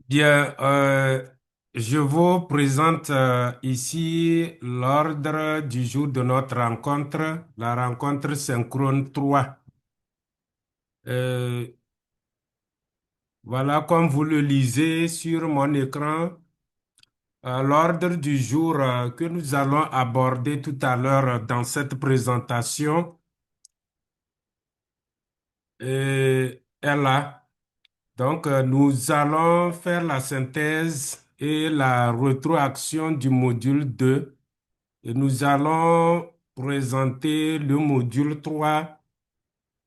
Bien, je vous présente ici l'ordre du jour de notre rencontre, la rencontre synchrone 3. Euh, voilà, comme vous le lisez sur mon écran, l'ordre du jour que nous allons aborder tout à l'heure dans cette présentation est là. Donc, nous allons faire la synthèse et la rétroaction du module 2. Et nous allons présenter le module 3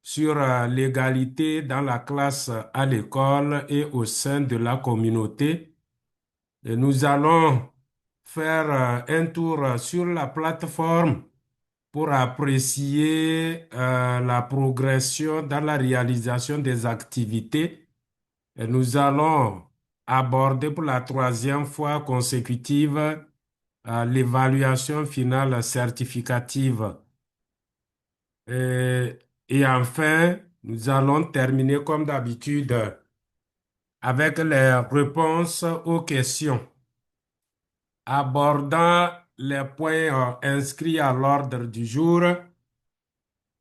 sur l'égalité dans la classe, à l'école et au sein de la communauté. Et nous allons faire un tour sur la plateforme pour apprécier la progression dans la réalisation des activités. Et nous allons aborder pour la troisième fois consécutive l'évaluation finale certificative. Et, et enfin, nous allons terminer comme d'habitude avec les réponses aux questions, abordant les points inscrits à l'ordre du jour.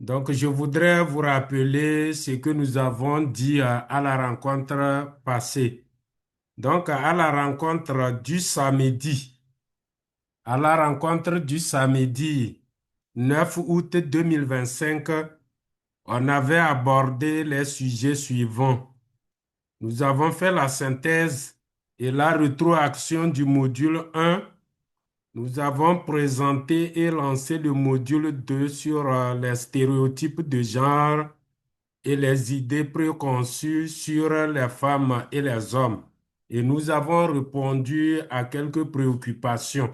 Donc, je voudrais vous rappeler ce que nous avons dit à la rencontre passée. Donc, à la rencontre du samedi 9 août 2025, on avait abordé les sujets suivants. Nous avons fait la synthèse et la rétroaction du module 1. Nous avons présenté et lancé le module 2 sur les stéréotypes de genre et les idées préconçues sur les femmes et les hommes. Et nous avons répondu à quelques préoccupations.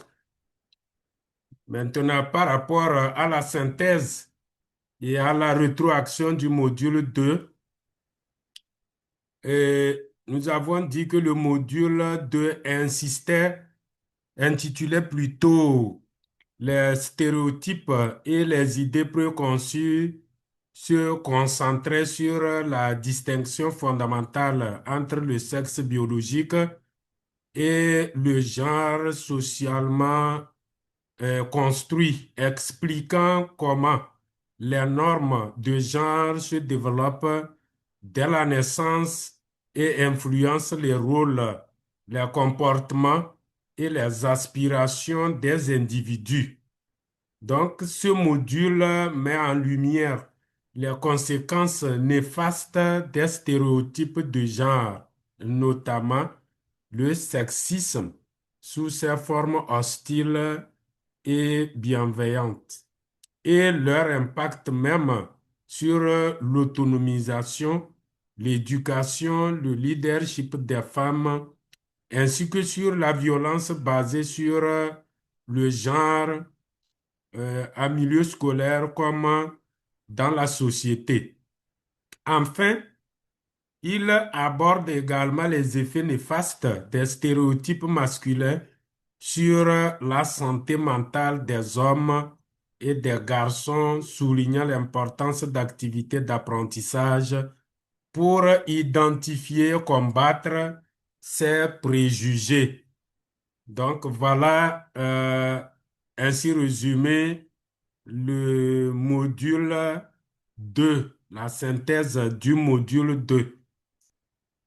Maintenant, par rapport à la synthèse et à la rétroaction du module 2, nous avons dit que le module 2 insistait, intitulait plutôt les stéréotypes et les idées préconçues, se concentrait sur la distinction fondamentale entre le sexe biologique et le genre socialement construit, expliquant comment les normes de genre se développent dès la naissance et influencent les rôles, les comportements et les aspirations des individus. Donc, ce module met en lumière les conséquences néfastes des stéréotypes de genre, notamment le sexisme sous ses formes hostiles et bienveillantes, et leur impact même sur l'autonomisation, l'éducation, le leadership des femmes, ainsi que sur la violence basée sur le genre en milieu scolaire comme dans la société. Enfin, il aborde également les effets néfastes des stéréotypes masculins sur la santé mentale des hommes et des garçons, soulignant l'importance d'activités d'apprentissage pour identifier et combattre ces préjugés. Donc voilà, ainsi résumé, le module 2, la synthèse du module 2.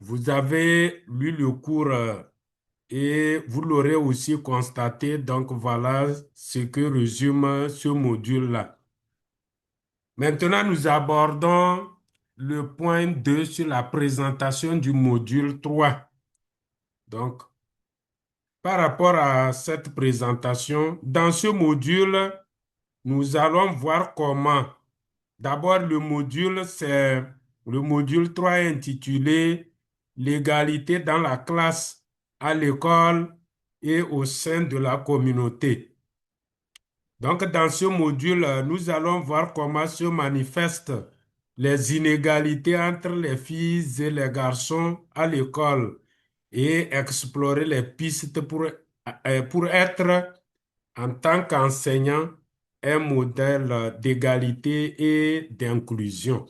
Vous avez lu le cours et vous l'aurez aussi constaté. Donc voilà ce que résume ce module-là. Maintenant, nous abordons le point 2 sur la présentation du module 3. Donc, par rapport à cette présentation, dans ce module, nous allons voir comment. D'abord, c'est le module 3 intitulé L'égalité dans la classe, à l'école et au sein de la communauté. Donc, dans ce module, nous allons voir comment se manifestent les inégalités entre les filles et les garçons à l'école et explorer les pistes pour être, en tant qu'enseignant, un modèle d'égalité et d'inclusion.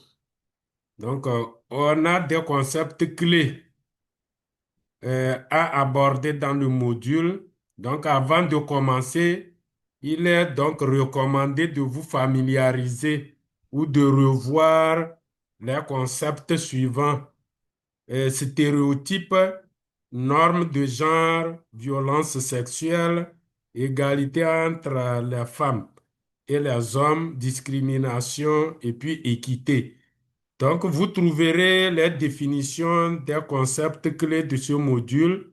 Donc, on a des concepts clés à aborder dans le module. Donc, avant de commencer, il est donc recommandé de vous familiariser ou de revoir les concepts suivants. Stéréotypes, normes de genre, violence sexuelle, égalité entre les femmes et les hommes, discrimination et puis équité. Donc, vous trouverez les définitions des concepts clés de ce module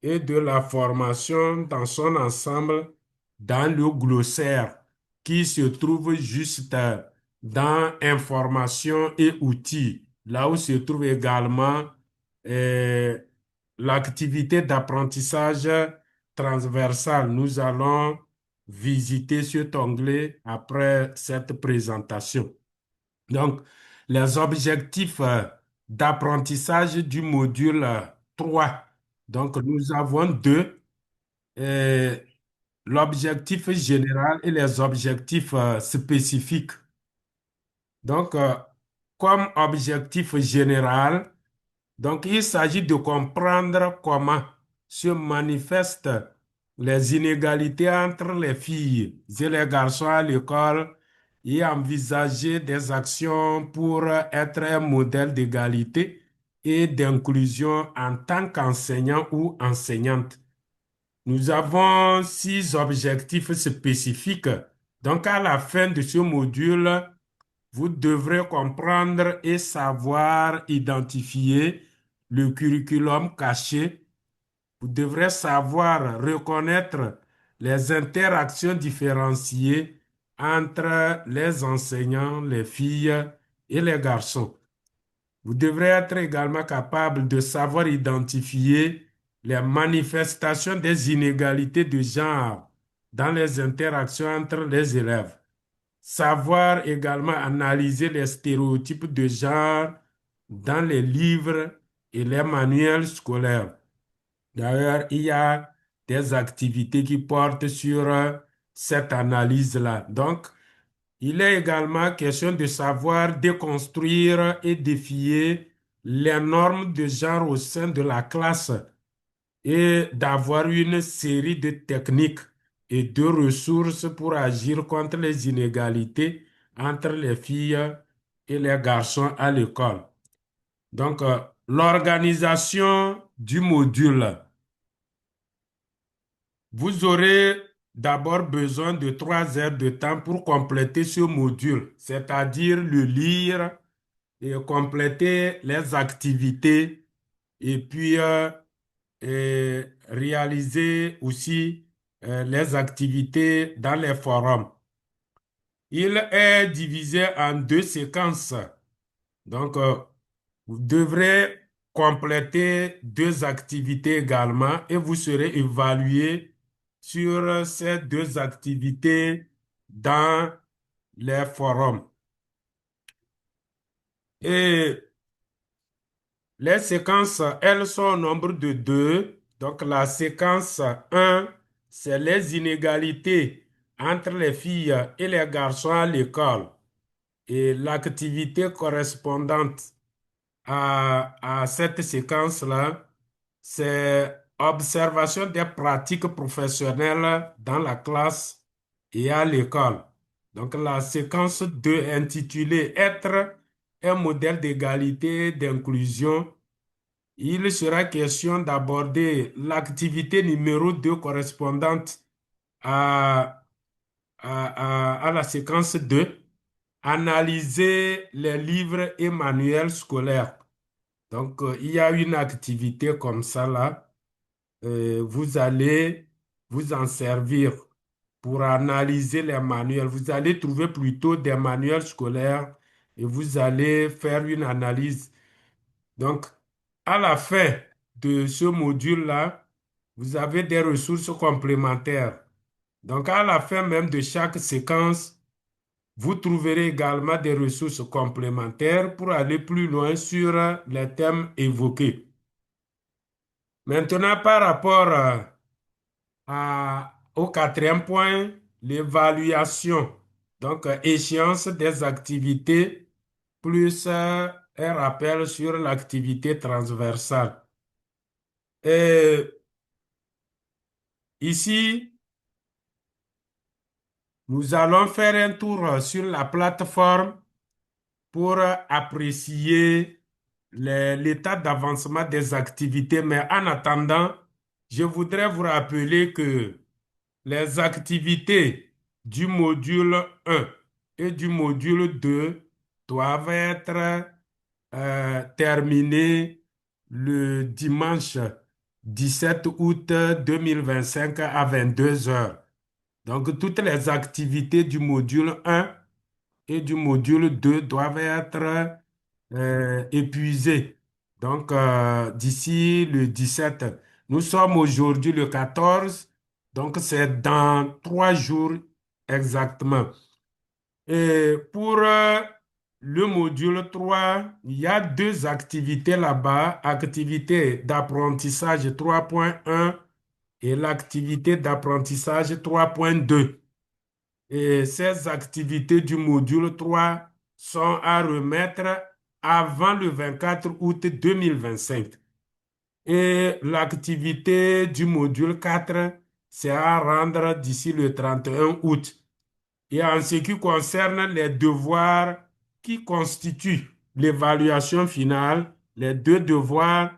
et de la formation dans son ensemble dans le glossaire qui se trouve juste dans information et outils, là où se trouve également euh, l'activité d'apprentissage transversal. Nous allons visiter cet onglet après cette présentation. Donc, les objectifs d'apprentissage du module 3. Donc, nous avons deux, euh, l'objectif général et les objectifs spécifiques. Donc, comme objectif général, donc, il s'agit de comprendre comment se manifestent les inégalités entre les filles et les garçons à l'école et envisager des actions pour être un modèle d'égalité et d'inclusion en tant qu'enseignant ou enseignante. Nous avons 6 objectifs spécifiques. Donc, à la fin de ce module, vous devrez comprendre et savoir identifier le curriculum caché. Vous devrez savoir reconnaître les interactions différenciées entre les enseignants, les filles et les garçons. Vous devrez être également capable de savoir identifier les manifestations des inégalités de genre dans les interactions entre les élèves. Savoir également analyser les stéréotypes de genre dans les livres et les manuels scolaires. D'ailleurs, il y a des activités qui portent sur cette analyse-là. Donc, il est également question de savoir déconstruire et défier les normes de genre au sein de la classe et d'avoir une série de techniques et de ressources pour agir contre les inégalités entre les filles et les garçons à l'école. Donc, l'organisation du module. Vous aurez d'abord besoin de 3 heures de temps pour compléter ce module, c'est-à-dire le lire et compléter les activités et puis et réaliser aussi les activités dans les forums. Il est divisé en 2 séquences. Donc, vous devrez compléter 2 activités également et vous serez évalué sur ces 2 activités dans les forums. Et les séquences, elles sont au nombre de 2. Donc, la séquence 1, c'est les inégalités entre les filles et les garçons à l'école. Et l'activité correspondante à cette séquence-là, c'est observation des pratiques professionnelles dans la classe et à l'école. Donc, la séquence 2 intitulée Être un modèle d'égalité et d'inclusion, il sera question d'aborder l'activité numéro 2 correspondante à, à la séquence 2, analyser les livres et manuels scolaires. Donc, il y a une activité comme ça là. Vous allez vous en servir pour analyser les manuels. Vous allez trouver plutôt des manuels scolaires et vous allez faire une analyse. Donc, à la fin de ce module-là, vous avez des ressources complémentaires. Donc, à la fin même de chaque séquence, vous trouverez également des ressources complémentaires pour aller plus loin sur les thèmes évoqués. Maintenant, par rapport au 4e point, l'évaluation. Donc, échéance des activités plus un rappel sur l'activité transversale. Et ici, nous allons faire un tour sur la plateforme pour apprécier l'état d'avancement des activités. Mais en attendant, je voudrais vous rappeler que les activités du module 1 et du module 2 doivent être terminées le dimanche 17 août 2025 à 22 heures. Donc, toutes les activités du module 1 et du module 2 doivent être épuisées. Donc, d'ici le 17, nous sommes aujourd'hui le 14, donc c'est dans 3 jours exactement. Et pour le module 3, il y a deux activités là-bas, activité d'apprentissage 3.1 et l'activité d'apprentissage 3.2. Et ces activités du module 3 sont à remettre avant le 24 août 2025. Et l'activité du module 4, c'est à rendre d'ici le 31 août. Et en ce qui concerne les devoirs qui constituent l'évaluation finale, les deux devoirs,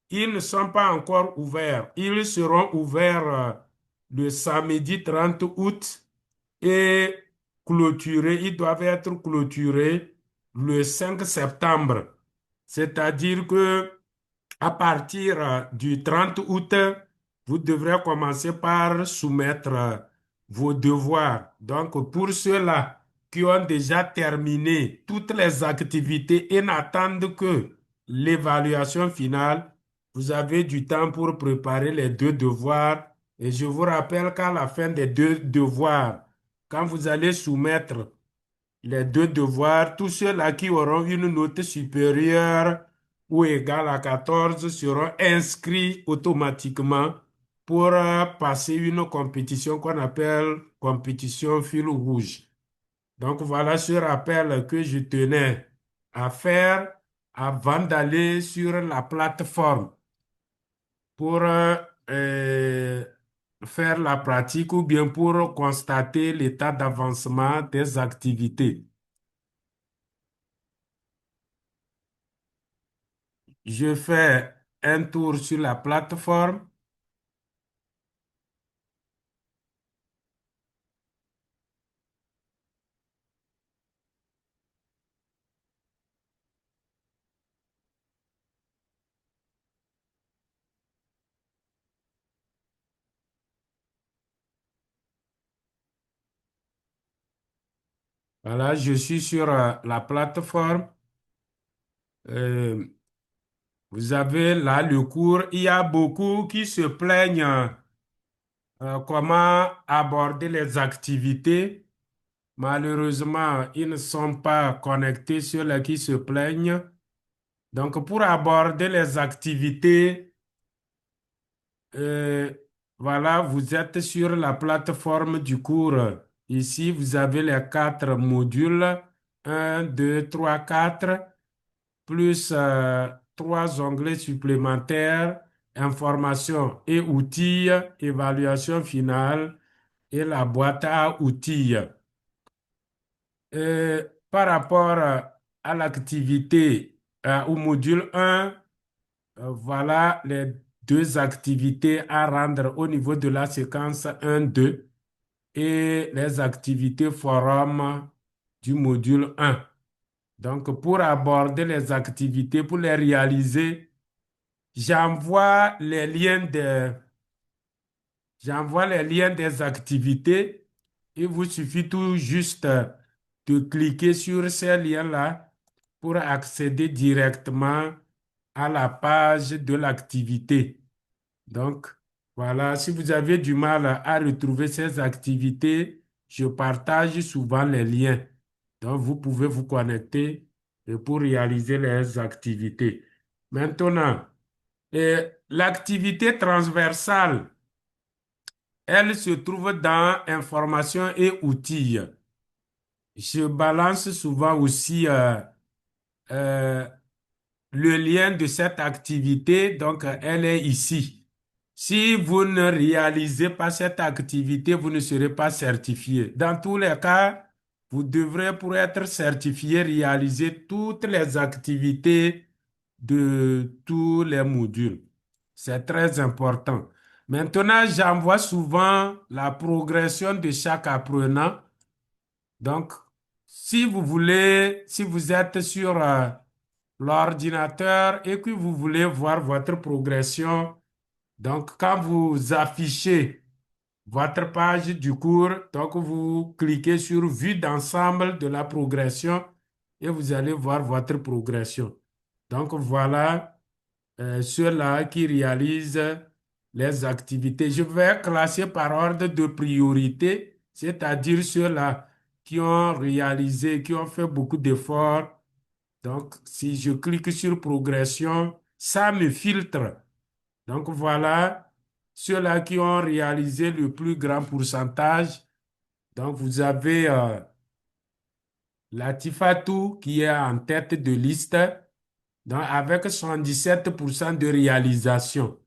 ils ne sont pas encore ouverts. Ils seront ouverts le samedi 30 août et clôturés. Ils doivent être clôturés le 5 septembre. C'est-à-dire que à partir du 30 août, vous devrez commencer par soumettre vos devoirs. Donc, pour ceux-là qui ont déjà terminé toutes les activités et n'attendent que l'évaluation finale, vous avez du temps pour préparer les deux devoirs. Et je vous rappelle qu'à la fin des deux devoirs, quand vous allez soumettre les deux devoirs, tous ceux-là qui auront une note supérieure ou égale à 14 seront inscrits automatiquement pour passer une compétition qu'on appelle compétition fil rouge. Donc voilà ce rappel que je tenais à faire avant d'aller sur la plateforme pour euh, faire la pratique ou bien pour constater l'état d'avancement des activités. Je fais un tour sur la plateforme. Voilà, je suis sur la plateforme. Euh, Vous avez là le cours. Il y a beaucoup qui se plaignent comment aborder les activités. Malheureusement, ils ne sont pas connectés sur les qui se plaignent. Donc, pour aborder les activités, Euh, voilà, vous êtes sur la plateforme du cours. Ici, vous avez les 4 modules, un, 2, 3, 4, plus 3 onglets supplémentaires, information et outils, évaluation finale et la boîte à outils. Par rapport à l'activité, au module 1, voilà les deux activités à rendre au niveau de la séquence 1-2 et les activités forum du module 1. Donc, pour aborder les activités, pour les réaliser, j'envoie les liens j'envoie les liens des activités. Il vous suffit tout juste de cliquer sur ces liens-là pour accéder directement à la page de l'activité. Donc, voilà, si vous avez du mal à retrouver ces activités, je partage souvent les liens. Donc, vous pouvez vous connecter pour réaliser les activités. Maintenant, l'activité transversale, elle se trouve dans information et outils. Je balance souvent aussi euh, le lien de cette activité, donc elle est ici. Si vous ne réalisez pas cette activité, vous ne serez pas certifié. Dans tous les cas, vous devrez, pour être certifié, réaliser toutes les activités de tous les modules. C'est très important. Maintenant, j'envoie souvent la progression de chaque apprenant. Donc, si vous voulez, si vous êtes sur l'ordinateur et que vous voulez voir votre progression, donc quand vous affichez votre page du cours, donc vous cliquez sur vue d'ensemble de la progression et vous allez voir votre progression. Donc voilà ceux-là qui réalisent les activités. Je vais classer par ordre de priorité, c'est-à-dire ceux-là qui ont réalisé, qui ont fait beaucoup d'efforts. Donc, si je clique sur progression, ça me filtre. Donc, voilà ceux-là qui ont réalisé le plus grand pourcentage. Donc, vous avez Latifatou qui est en tête de liste donc, avec 77% de réalisation.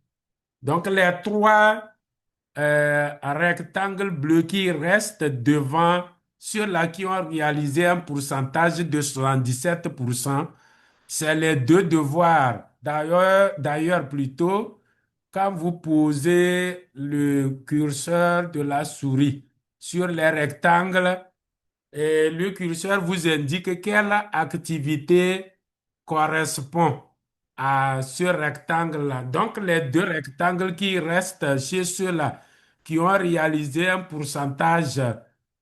Donc, les trois rectangles bleus qui restent devant ceux-là qui ont réalisé un pourcentage de 77%, c'est les deux devoirs. D'ailleurs, plutôt, quand vous posez le curseur de la souris sur les rectangles, et le curseur vous indique quelle activité correspond à ce rectangle-là. Donc, les deux rectangles qui restent chez ceux-là qui ont réalisé un pourcentage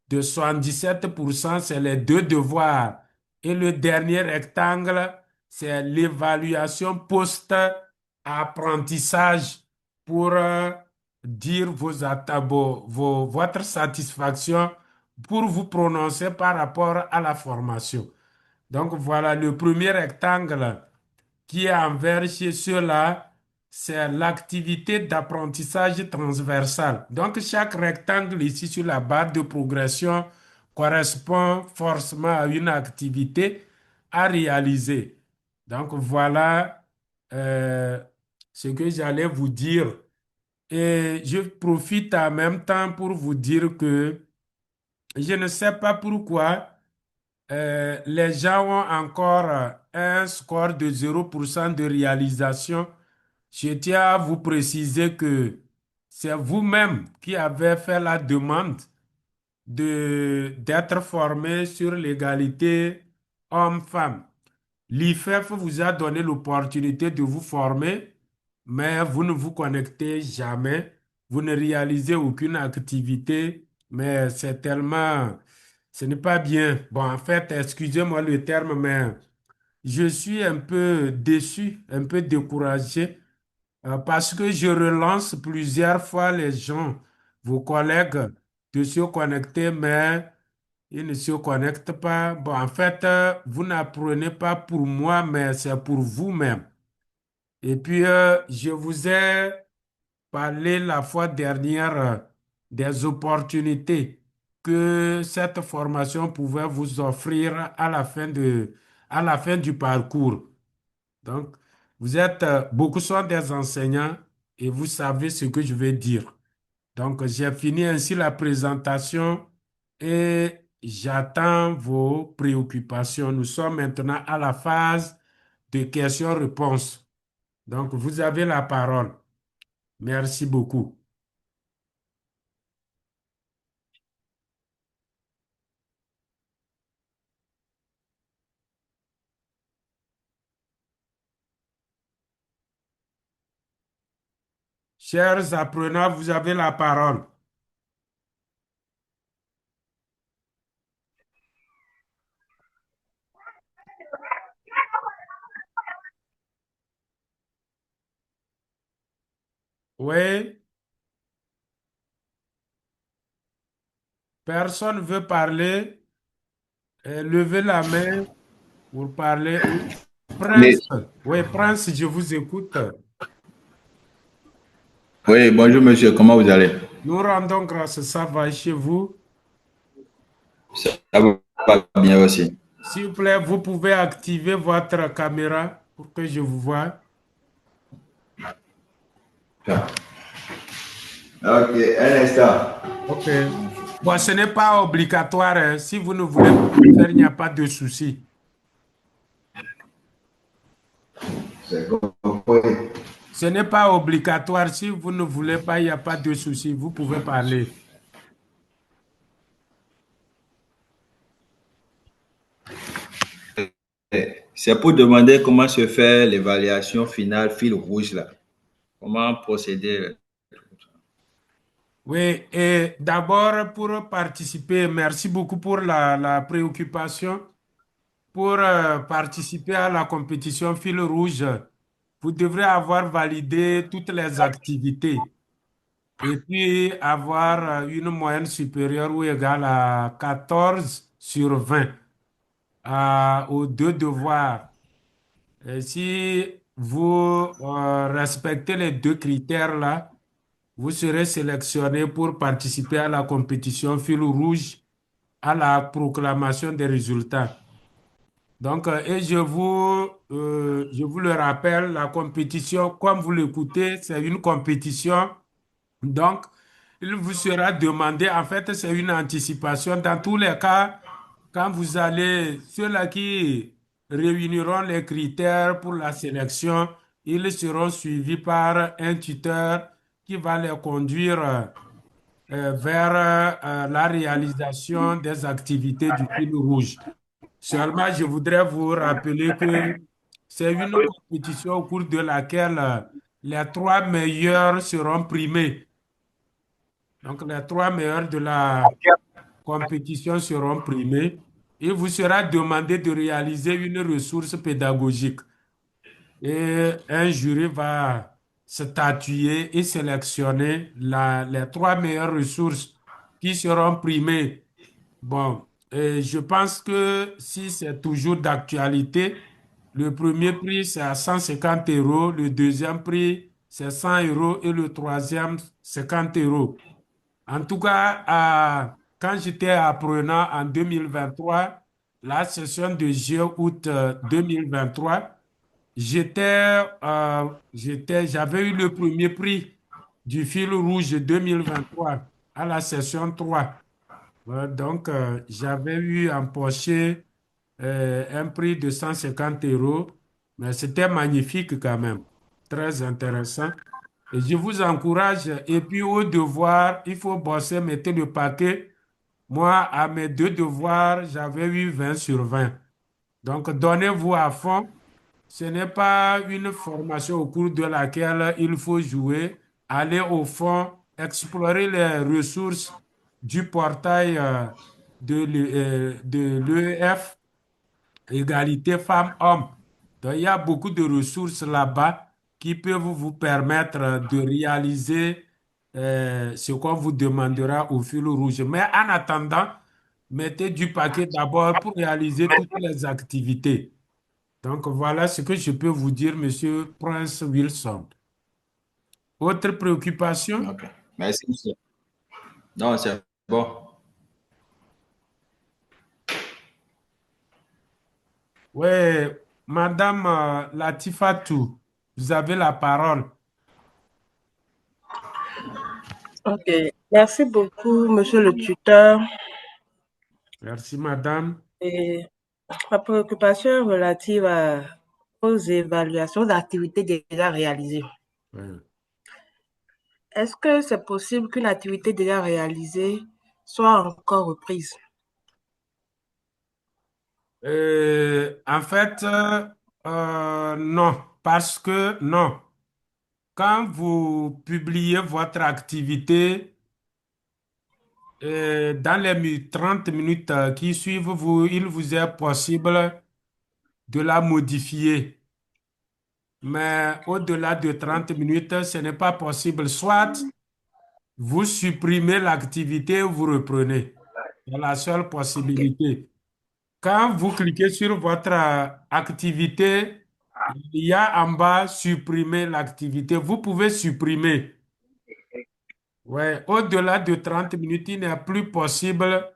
de 77%, c'est les deux devoirs. Et le dernier rectangle, c'est l'évaluation post-apprentissage pour dire votre satisfaction pour vous prononcer par rapport à la formation. Donc voilà, le premier rectangle qui est en vert chez ceux-là, c'est l'activité d'apprentissage transversal. Donc chaque rectangle ici sur la barre de progression correspond forcément à une activité à réaliser. Donc voilà ce que j'allais vous dire. Et je profite en même temps pour vous dire que je ne sais pas pourquoi les gens ont encore un score de 0% de réalisation. Je tiens à vous préciser que c'est vous-même qui avez fait la demande d'être formé sur l'égalité homme-femme. L'IFEF vous a donné l'opportunité de vous former, mais vous ne vous connectez jamais, vous ne réalisez aucune activité, mais c'est tellement, ce n'est pas bien. Bon, en fait, excusez-moi le terme, mais je suis un peu déçu, un peu découragé, parce que je relance plusieurs fois les gens, vos collègues, de se connecter, mais ils ne se connectent pas. Bon, en fait, vous n'apprenez pas pour moi, mais c'est pour vous-même. Et puis, je vous ai parlé la fois dernière des opportunités que cette formation pouvait vous offrir à la fin du parcours. Donc, vous êtes, beaucoup sont des enseignants et vous savez ce que je vais dire. Donc, j'ai fini ainsi la présentation et j'attends vos préoccupations. Nous sommes maintenant à la phase de questions-réponses. Donc, vous avez la parole. Merci beaucoup. Chers apprenants, vous avez la parole. Oui, personne veut parler. Levez la main pour parler. Oui. Mais, Prince, oui, Prince, je vous écoute. oui, bonjour monsieur, comment vous allez? Nous rendons grâce, ça va chez vous. Ça va bien aussi. S'il vous plaît, vous pouvez activer votre caméra. pour que je vous voie. Ok, un instant. OK. Bon, ce n'est pas obligatoire, hein. Si vous ne voulez pas le faire, il n'y a pas de souci. C'est compris. Ce n'est pas obligatoire. Si vous ne voulez pas, il n'y a pas de souci. Vous pouvez parler. C'est pour demander comment se fait l'évaluation finale fil rouge là. Comment procéder? Oui, et d'abord, pour participer, merci beaucoup pour la préoccupation. Pour participer à la compétition fil rouge, vous devrez avoir validé toutes les activités et puis avoir une moyenne supérieure ou égale à 14 sur 20 aux deux devoirs. Et si vous respectez les deux critères-là, vous serez sélectionné pour participer à la compétition fil rouge à la proclamation des résultats. Donc, et je vous le rappelle, la compétition, comme vous l'écoutez, c'est une compétition. Donc, il vous sera demandé, en fait, c'est une anticipation. Dans tous les cas, quand vous allez, ceux-là qui réuniront les critères pour la sélection, ils seront suivis par un tuteur qui va les conduire vers la réalisation des activités du fil rouge. Seulement, je voudrais vous rappeler que c'est une compétition au cours de laquelle les trois meilleurs seront primés. Donc, les trois meilleurs de la compétition seront primés. Il vous sera demandé de réaliser une ressource pédagogique. Et un jury va statuer et sélectionner les trois meilleures ressources qui seront primées. Bon, et je pense que si c'est toujours d'actualité, le premier prix c'est à 150 euros, le deuxième prix c'est 100 euros et le troisième 50 euros. En tout cas, quand j'étais apprenant en 2023, la session de juillet-août 2023, j'avais eu le premier prix du fil rouge 2023 à la session 3. Donc, j'avais eu empoché un prix de 150 euros, mais c'était magnifique quand même, très intéressant. Et je vous encourage, et puis au devoir, il faut bosser, mettez le paquet. Moi, à mes deux devoirs, j'avais eu 20 sur 20. Donc, donnez-vous à fond. Ce n'est pas une formation au cours de laquelle il faut jouer, aller au fond, explorer les ressources du portail de l'EF, Égalité femmes-hommes. Donc, il y a beaucoup de ressources là-bas qui peuvent vous permettre de réaliser ce qu'on vous demandera au fil rouge. Mais en attendant, mettez du paquet d'abord pour réaliser toutes les activités. Donc voilà ce que je peux vous dire, Monsieur Prince Wilson. Autre préoccupation? Ok. Merci, monsieur. Non, c'est bon. Oui, Madame Latifatou, vous avez la parole. Ok, merci beaucoup, monsieur le tuteur. Merci, Madame. Et ma préoccupation est relative aux évaluations d'activités déjà réalisées. Oui. Est-ce que c'est possible qu'une activité déjà réalisée soit encore reprise? En fait, non, parce que non. Quand vous publiez votre activité, dans les 30 minutes qui suivent, il vous est possible de la modifier. Mais au-delà de 30 minutes, ce n'est pas possible. Soit vous supprimez l'activité ou vous reprenez. C'est la seule Ok, possibilité. Quand vous cliquez sur votre activité, il y a en bas supprimer l'activité. Vous pouvez supprimer. Ouais, au-delà de 30 minutes, il n'est plus possible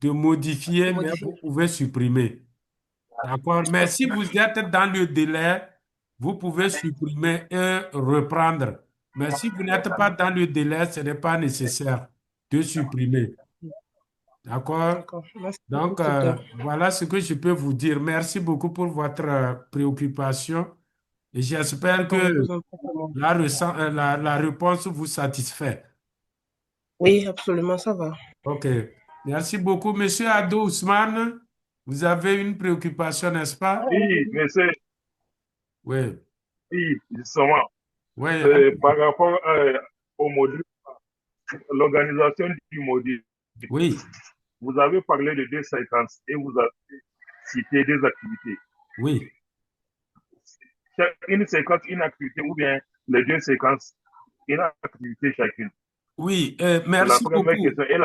de de modifier, mais modifier. vous pouvez supprimer. D'accord. Mais si vous êtes dans le délai, vous pouvez supprimer et reprendre. Mais si vous n'êtes pas dans le délai, ce n'est pas nécessaire de supprimer. D'accord? D'accord. Merci beaucoup, Donc, tuteur. voilà ce que je peux vous dire. Merci beaucoup pour votre préoccupation et j'espère Je que vous en prie, maman. la réponse vous satisfait. Oui, absolument, ça va. OK. Merci beaucoup, Monsieur Ado Ousmane. Vous avez une préoccupation, n'est-ce pas? Oui, mais c'est, Oui. oui, justement, Oui. par rapport au module, l'organisation du module, Oui. vous avez parlé de deux séquences et vous avez cité des activités. Oui. Une séquence, une activité, ou bien les deux séquences, une activité chacune. Oui. C'est la Merci première beaucoup. question. Et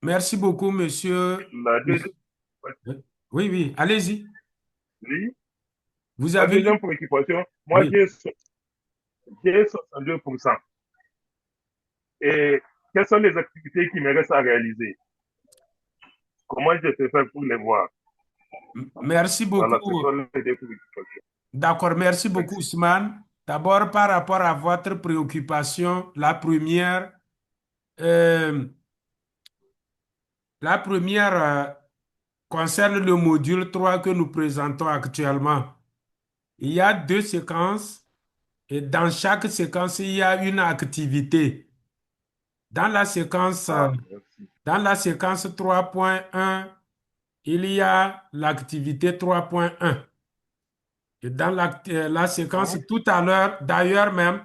Merci beaucoup, Monsieur. la deuxième, Oui, oui. Allez-y. oui, Vous la avez... deuxième préoccupation, moi Oui. j'ai 62%. Et quelles sont les activités qui me restent à réaliser? Comment je peux faire pour les voir? Merci Voilà, ce beaucoup. sont les deux préoccupations. D'accord, merci beaucoup, Merci. Ousmane. D'abord, par rapport à votre préoccupation, euh, la première concerne le module 3 que nous présentons actuellement. Il y a deux séquences et dans chaque séquence, il y a une activité. Dans la séquence, euh, Ah, merci. dans la séquence 3.1, il y a l'activité 3.1. Et dans la séquence Mhm. tout à l'heure, d'ailleurs même,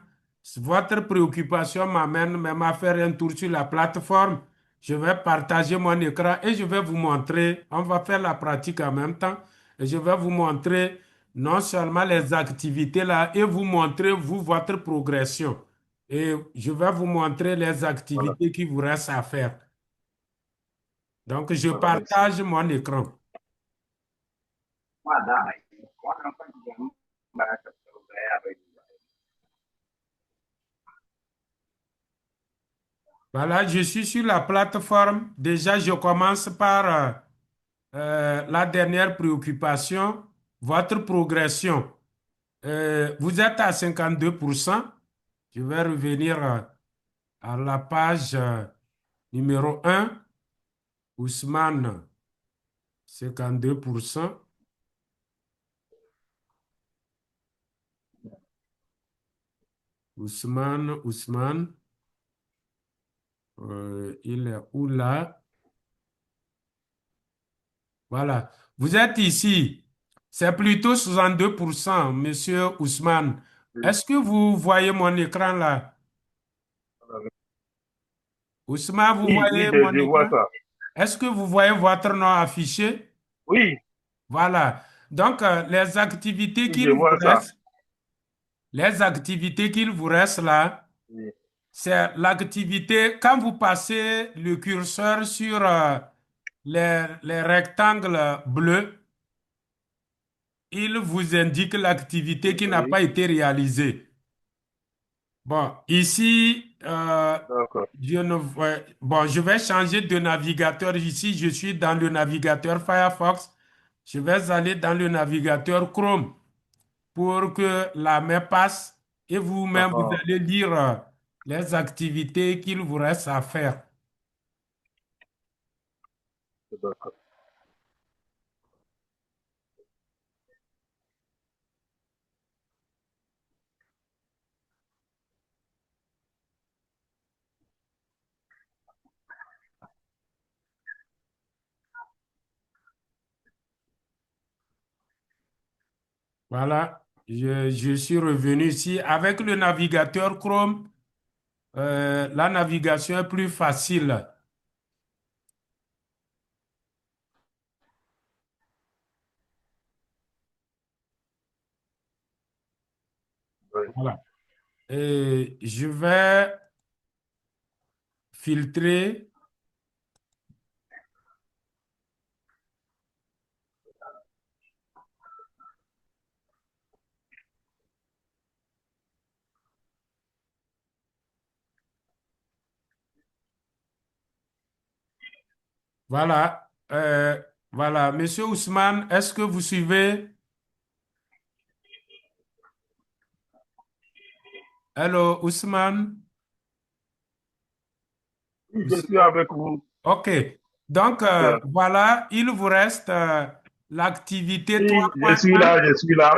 votre préoccupation m'amène même à faire un tour sur la plateforme. Je vais partager mon écran et je vais vous montrer, on va faire la pratique en même temps, et je vais vous montrer non seulement les activités là, et vous montrer, vous, votre progression. Et je vais vous montrer les Voilà, activités qui vous restent à faire. Donc, je voilà, merci. partage mon écran. Voilà, je suis sur la plateforme. Déjà, je commence par la dernière préoccupation, votre progression. Vous êtes à 52%. Je vais revenir à la page numéro 1. Ousmane, 52%. Ousmane, il est où là? Voilà. Vous êtes ici. C'est plutôt 62%, Monsieur Ousmane. Oui, Est-ce que vous voyez mon écran là? voilà. Ousmane, vous Oui, oui, voyez mon je vois écran? ça. Est-ce que vous voyez votre nom affiché? Oui, Voilà. Donc, oui, je vois ça. les activités qu'il vous reste là, Oui, c'est l'activité, quand vous passez le curseur sur les rectangles bleus, il vous indique l'activité qui n'a oui, pas été réalisée. Bon, ici, d'accord. je ne vois- bon, je vais changer de navigateur. Ici, je suis dans le navigateur Firefox. Je vais aller dans le navigateur Chrome pour que la main passe et Ah, vous-même, vous ah, allez lire les activités qu'il vous reste à faire. d'accord. Voilà, je suis revenu ici. Avec le navigateur Chrome, la navigation est plus facile. Oui, Voilà. Et je vais filtrer. Voilà. Voilà, Monsieur Ousmane, est-ce que vous suivez? Hello, Ousmane. Oui, je suis avec vous. OK. Donc, Super. voilà, il vous reste l'activité Oui, je suis 3.1. là, je suis là.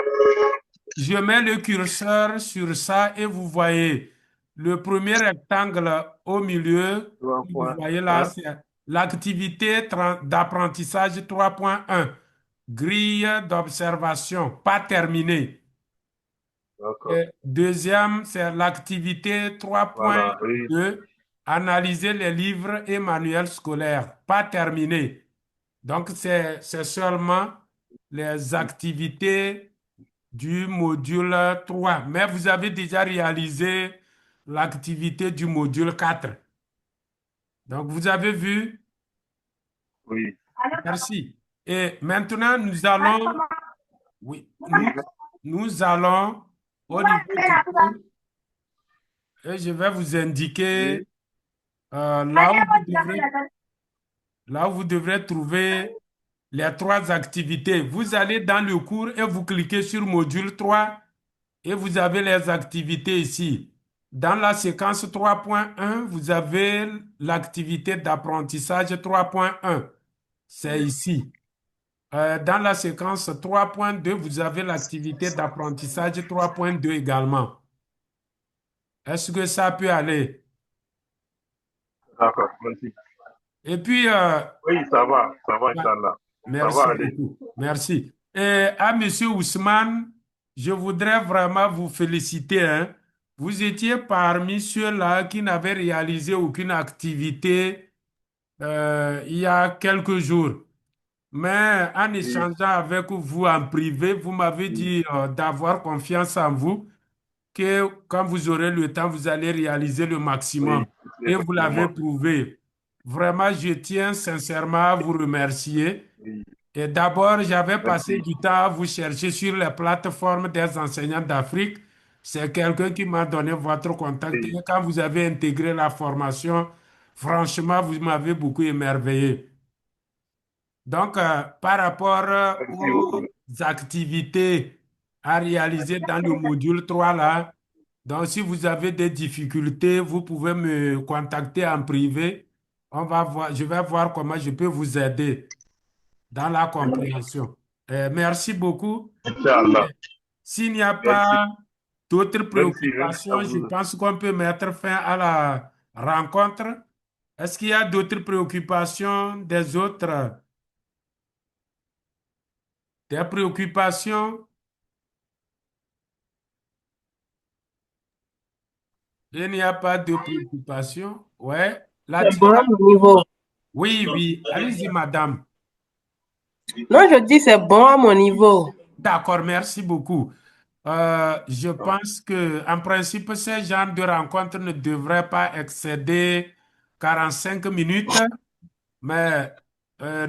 Je mets le curseur sur ça et vous voyez le premier rectangle au milieu. Vous voyez là, 3.1. c'est l'activité d'apprentissage 3.1. Grille d'observation, pas terminée. D'accord. Et deuxième, c'est l'activité Voilà, oui, 3.2. Analyser les livres et manuels scolaires, pas terminé. Donc, c'est seulement les activités du module 3. Mais vous avez déjà réalisé l'activité du module 4. Donc, vous avez vu? oui. Merci. Et maintenant, oui, nous allons au niveau du cours et je vais vous indiquer Oui, là où là où vous devrez trouver les trois activités. Vous allez dans le cours et vous cliquez sur module 3 et vous avez les activités ici. Dans la séquence 3.1, vous avez l'activité d'apprentissage 3.1. C'est ici. Dans la séquence 3.2, vous avez l'activité d'apprentissage 3.2 également. Est-ce que ça peut aller? d'accord, merci. Et puis, Oui, ça va, ouais, Inch'Allah. Ça va merci aller. beaucoup. Merci. Et à Monsieur Ousmane, je voudrais vraiment vous féliciter, hein. Vous étiez parmi ceux-là qui n'avaient réalisé aucune activité il y a quelques jours. Mais en Oui, échangeant avec vous en privé, vous m'avez oui, dit d'avoir confiance en vous, que quand vous aurez le temps, vous allez réaliser le maximum. oui, Et vous l'avez effectivement. prouvé. Vraiment, je tiens sincèrement à vous remercier. Oui, Et d'abord, j'avais passé merci. du temps à vous chercher sur les plateformes des enseignants d'Afrique. C'est quelqu'un qui m'a donné votre contact. Et Oui, quand vous avez intégré la formation, franchement, vous m'avez beaucoup émerveillé. Donc, par rapport merci aux beaucoup. activités à réaliser dans le module 3 là, donc si vous avez des difficultés, vous pouvez me contacter en privé. On va voir, je vais voir comment je peux vous aider dans la compréhension. Merci beaucoup. Inch'Allah. S'il n'y a Merci. pas d'autres Merci à préoccupations, je vous. pense qu'on peut mettre fin à la rencontre. Est-ce qu'il y a d'autres préoccupations des autres? Des préoccupations? Il n'y a pas de préoccupations? Ouais. C'est bon à Latifa? mon niveau. Oui, oui. Allez-y, madame. Non, je dis c'est bon à mon niveau. D'accord, merci beaucoup. Je pense que, en principe, ces genres de rencontres ne devraient pas excéder 45 minutes. Mais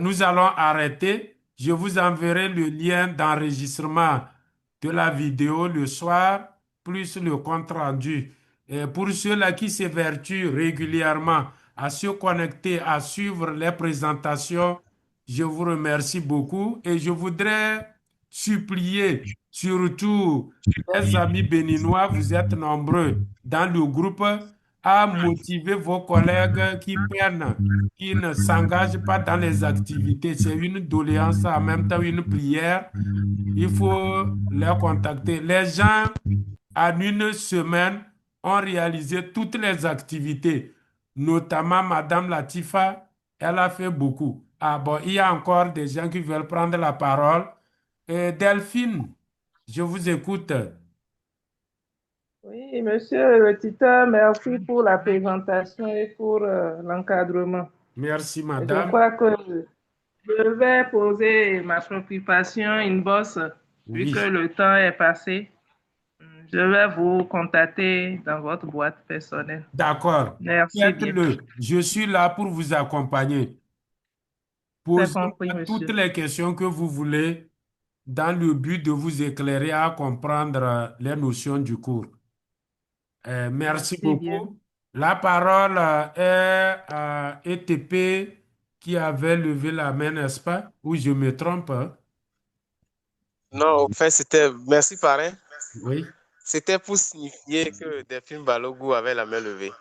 nous allons arrêter. Je vous enverrai le lien d'enregistrement de la vidéo le soir, plus le compte rendu. Et pour ceux-là qui s'évertuent régulièrement à se connecter, à suivre les présentations, je vous remercie beaucoup et je voudrais supplier surtout les amis béninois, vous êtes nombreux dans le groupe, à motiver vos collègues qui peinent, qui ne s'engagent pas dans les activités. C'est une doléance, en même temps une prière. Il faut les contacter. Les gens, en une semaine, ont réalisé toutes les activités, notamment Madame Latifa, elle a fait beaucoup. Ah bon, il y a encore des gens qui veulent prendre la parole. Et Delphine, je vous écoute. Oui, monsieur le tuteur, merci pour la présentation et pour l'encadrement. Merci, Je Madame. crois que je vais poser ma préoccupation in boss, vu que Oui, le temps est passé. Je vais vous contacter dans votre boîte personnelle. d'accord. Merci bien. Faites-le. Je suis là pour vous accompagner. C'est Posez-moi compris, toutes monsieur. les questions que vous voulez dans le but de vous éclairer à comprendre les notions du cours. Merci Merci bien. beaucoup. La parole est à ETP qui avait levé la main, n'est-ce pas? Ou je me trompe, hein? Non, au fait, c'était. Merci, parrain. Oui. C'était pour signifier que Delphine Balogun avait la main levée.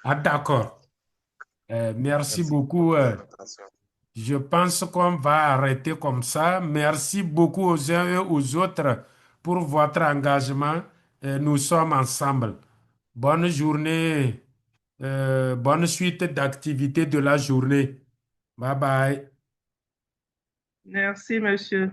Ah, d'accord. Merci Merci beaucoup. beaucoup de votre attention. Je pense qu'on va arrêter comme ça. Merci beaucoup aux uns et aux autres pour votre engagement. Nous sommes ensemble. Bonne journée, bonne suite d'activités de la journée. Bye bye. Merci, monsieur.